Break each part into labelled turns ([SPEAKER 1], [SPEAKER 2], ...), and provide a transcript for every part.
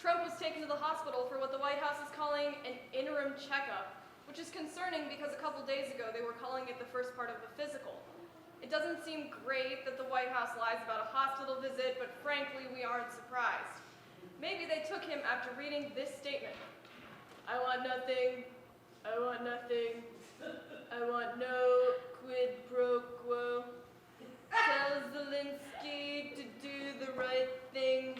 [SPEAKER 1] Trump was taken to the hospital for what the White House is calling an interim checkup, which is concerning because a couple days ago they were calling it the first part of the physical. It doesn't seem great that the White House lies about a hospital visit, but frankly, we aren't surprised. Maybe they took him after reading this statement. I want nothing. I want nothing. I want no quid pro quo. Tell Zelensky to do the right thing.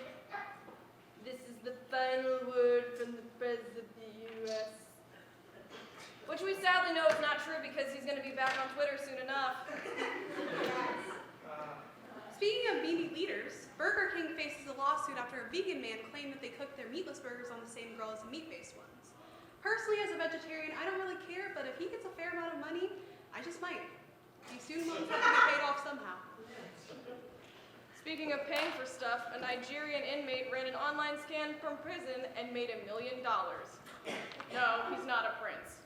[SPEAKER 1] This is the final word from the President of the U.S. Which we sadly know is not true because he's going to be back on Twitter soon enough.
[SPEAKER 2] Speaking of meaty leaders, Burger King faces a lawsuit after a vegan man claimed that they cooked their meatless burgers on the same grill as the meat-based ones. Personally, as a vegetarian, I don't really care, but if he gets a fair amount of money, I just might. These student loans have to get paid off somehow.
[SPEAKER 1] Speaking of paying for stuff, a Nigerian inmate ran an online scam from prison and made $1 million. No, he's not a prince.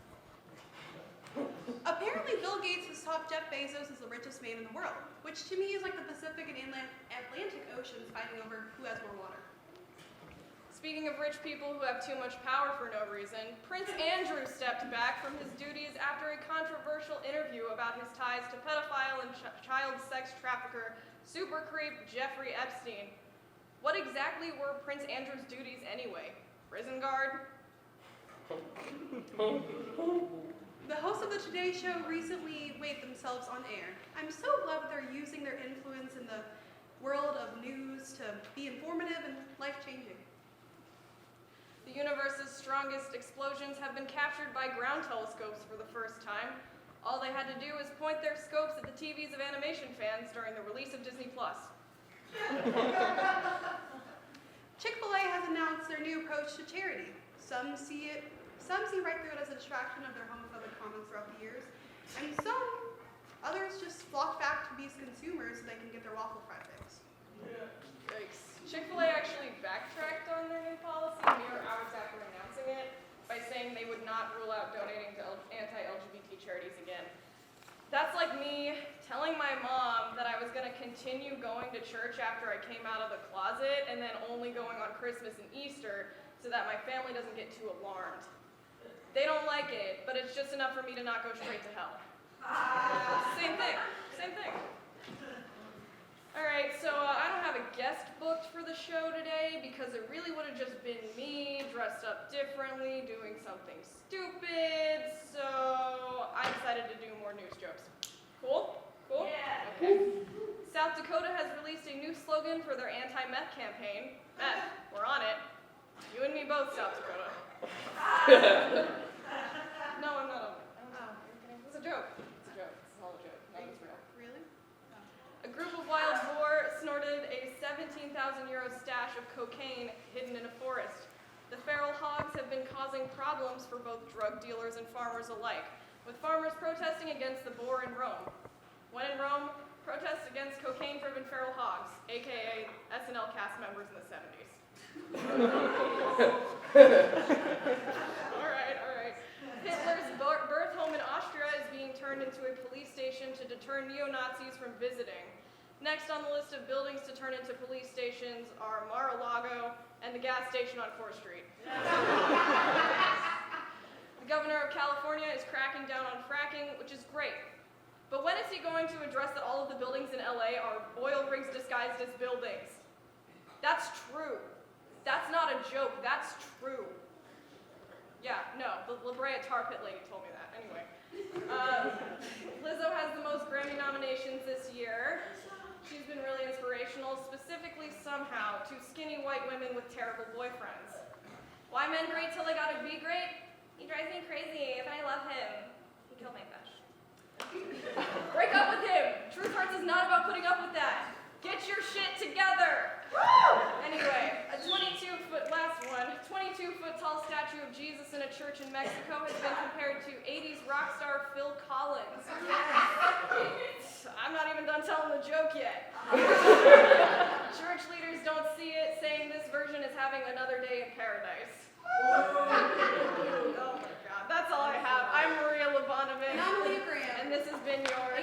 [SPEAKER 2] Apparently, Bill Gates has topped Jeff Bezos as the richest man in the world, which to me is like the Pacific and Atlantic Oceans fighting over who has more water.
[SPEAKER 1] Speaking of rich people who have too much power for no reason, Prince Andrew stepped back from his duties after a controversial interview about his ties to pedophile and child sex trafficker, super creep Jeffrey Epstein. What exactly were Prince Andrew's duties anyway? Prison guard?
[SPEAKER 2] The hosts of the Today Show recently weighed themselves on air. I'm so glad that they're using their influence in the world of news to be informative and life-changing.
[SPEAKER 1] The universe's strongest explosions have been captured by ground telescopes for the first time. All they had to do was point their scopes at the TVs of animation fans during the release of Disney+.
[SPEAKER 2] Chick-fil-A has announced their new approach to charity. Some see right through it as a distraction of their homophobic comments throughout the years, and others just flock back to these consumers so they can get their waffle fry fix.
[SPEAKER 1] Yikes. Chick-fil-A actually backtracked on their new policy mere hours after announcing it by saying they would not rule out donating to anti-LGBT charities again. That's like me telling my mom that I was going to continue going to church after I came out of the closet and then only going on Christmas and Easter so that my family doesn't get too alarmed. They don't like it, but it's just enough for me to not go straight to hell. Same thing. All right, so I don't have a guest booked for the show today because it really would have just been me dressed up differently, doing something stupid, so I decided to do more news jokes. Cool? Yeah. Okay. South Dakota has released a new slogan for their anti-meth campaign. Meth, we're on it. You and me both, South Dakota. No, I'm not on it. Oh, it's a joke. It's all a joke. None of it's real.
[SPEAKER 2] Really?
[SPEAKER 1] A group of wild boar snorted a 17,000 euro stash of cocaine hidden in a forest. The feral hogs have been causing problems for both drug dealers and farmers alike, with farmers protesting against the boar in Rome. When in Rome, protests against cocaine-driven feral hogs, aka SNL cast members in the 70s. All right. Hitler's birth home in Austria is being turned into a police station to deter neo-Nazis from visiting. Next on the list of buildings to turn into police stations are Mar-a-Lago and the gas station on 4th Street. The governor of California is cracking down on fracking, which is great. But when is he going to address that all of the buildings in LA are oil rigs disguised as buildings? That's true. That's not a joke, that's true. Yeah, no, the La Brea Tar Pit lady told me that. Anyway. Lizzo has the most Grammy nominations this year. She's been really inspirational, specifically somehow to skinny white women with terrible boyfriends. Why men great till they gotta be great? He drives me crazy, but I love him. He killed my fish. Break up with him! Truth Hurts is not about putting up with that. Get your shit together! Anyway, a 22-foot tall statue of Jesus in a church in Mexico has been compared to 80s rock star Phil Collins. I'm not even done telling the joke yet. Church leaders don't see it, saying this version is having another day in paradise. Oh my God, that's all I have. I'm Maria Lubanovic.
[SPEAKER 2] And I'm Aliyah.
[SPEAKER 1] And this has been your